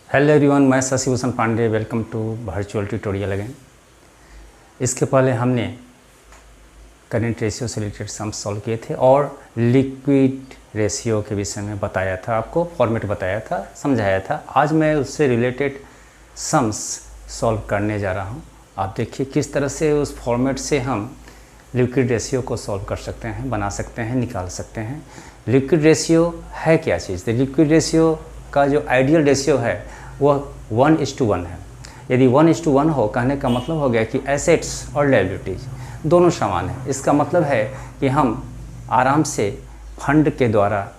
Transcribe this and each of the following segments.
Hello everyone, मैं Shashibhushan Pandey. Welcome to virtual tutorial again. इसके पहले हमने करंट रेशियो से रिलेटेड सम्स सॉल्व किए थे और लिक्विड रेशियो के विषय में बताया था, आपको फॉर्मेट बताया था, समझाया था। आज मैं उससे रिलेटेड सम्स सॉल्व करने जा रहा हूं। आप देखिए किस तरह से उस फॉर्मेट से हम लिक्विड रेशियो को सॉल्व कर सकते हैं, बना सकते हैं, निकाल सकते हैं। लिक्विड रेशियो है क्या चीज़? लिक्विड रेशियो का जो आइडियल रेशियो है वह 1:1 है। यदि 1:1 हो, कहने का मतलब हो गया कि एसेट्स और लायबिलिटीज दोनों समान है। इसका मतलब है कि हम आराम से फंड के द्वारा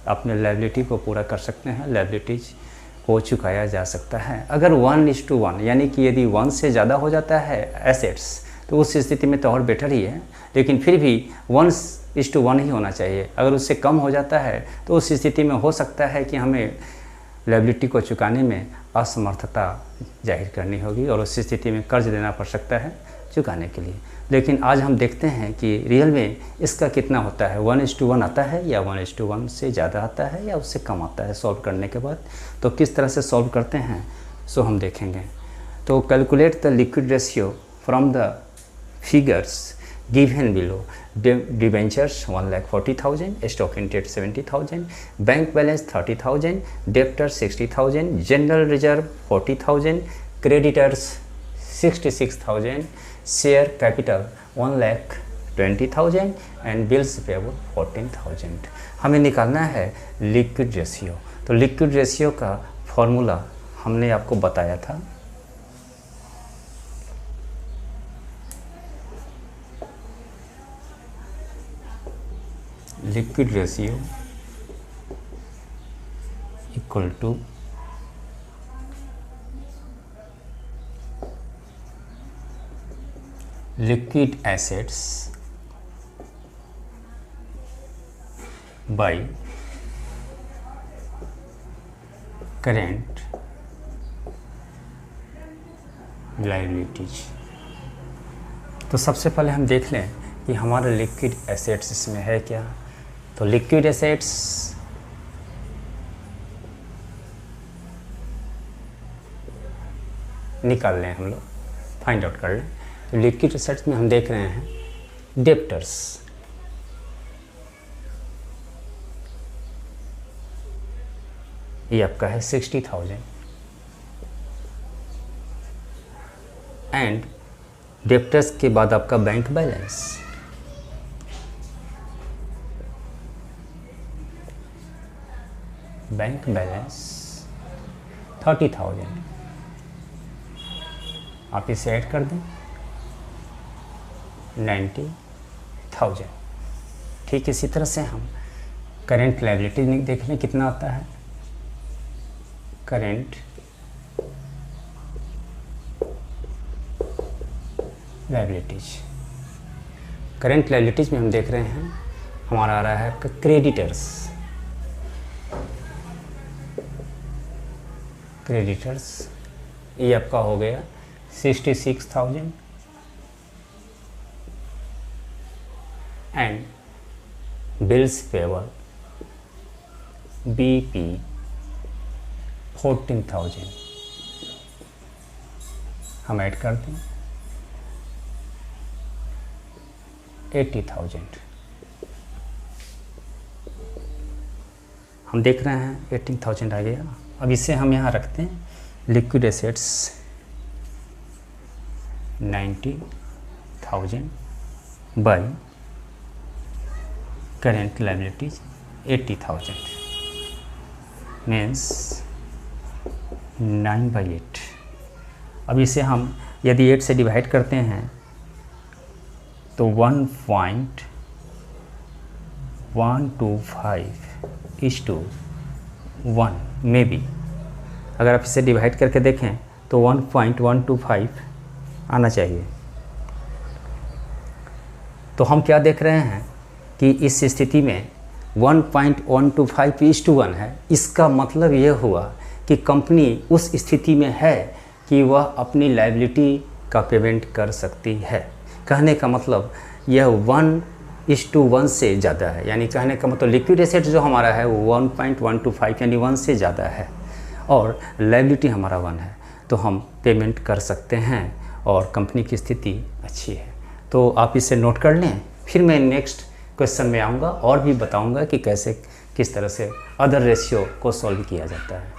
अपने लायबिलिटी को पूरा कर सकते हैं, लायबिलिटीज को चुकाया जा सकता है। अगर 1:1 यानी कि यदि 1 से ज़्यादा हो जाता है एसेट्स तो उस स्थिति में तो और बेटर ही है, लेकिन फिर भी 1:1 ही होना चाहिए। अगर उससे कम हो जाता है तो उस स्थिति में हो सकता है कि हमें लायबिलिटी को चुकाने में असमर्थता जाहिर करनी होगी और उस स्थिति में कर्ज देना पड़ सकता है चुकाने के लिए। लेकिन आज हम देखते हैं कि रियल में इसका कितना होता है, 1:1 आता है या 1:1 से ज़्यादा आता है या उससे कम आता है सॉल्व करने के बाद। तो किस तरह से सॉल्व करते हैं सो हम देखेंगे। तो calculate the liquid ratio from the figures given below. Debentures 1,40,000, stock in trade 70,000, bank balance 30,000, debtors 60,000, general reserve 40,000, creditors 66,000, share capital 1,20,000 and bills payable 14,000। हमें निकालना है लिक्विड रेशियो। तो लिक्विड रेशियो का फॉर्मूला हमने आपको बताया था। Liquid ratio equal to liquid assets by current liabilities. तो सबसे पहले हम देख लें कि हमारा लिक्विड एसेट्स इसमें है क्या। तो लिक्विड एसेट्स निकाल लें, हम लोग फाइंड आउट कर लें। तो लिक्विड एसेट्स में हम देख रहे हैं डेप्टर्स, ये आपका है 60,000 एंड डेप्टर्स के बाद आपका बैंक बैलेंस बैंक बैलेंस 30,000। आप इसे ऐड कर दें 90,000। ठीक इसी तरह से हम करेंट लायबिलिटी देख लें कितना आता है। करेंट लायबिलिटीज, करेंट लायबिलिटीज में हम देख रहे हैं हमारा आ रहा है क्रेडिटर्स। क्रेडिटर्स ये आपका हो गया 66,000 एंड बिल्स पेबल BP 14,000। हम ऐड कर दें 80,000। हम देख रहे हैं 18,000 आ गया। अब इसे हम यहाँ रखते हैं liquid assets 90,000 by current liabilities 80,000 means 9/8। अब इसे हम यदि 8 से डिवाइड करते हैं तो 1.125:1 में भी अगर आप इसे डिवाइड करके देखें तो 1.125 आना चाहिए। तो हम क्या देख रहे हैं कि इस स्थिति में 1.125:1 है। इसका मतलब यह हुआ कि कंपनी उस स्थिति में है कि वह अपनी लायबिलिटी का पेमेंट कर सकती है। कहने का मतलब यह 1:1 से ज़्यादा है, यानी कहने का मतलब लिक्विड एसेट जो हमारा है वो 1.125 यानी 1 से ज़्यादा है। और लायबिलिटी हमारा 1 है, तो हम पेमेंट कर सकते हैं और कंपनी की स्थिति अच्छी है। तो आप इसे नोट कर लें, फिर मैं नेक्स्ट क्वेश्चन में आऊँगा और भी बताऊँगा कि कैसे किस तरह से अदर रेशियो को सॉल्व किया जाता है।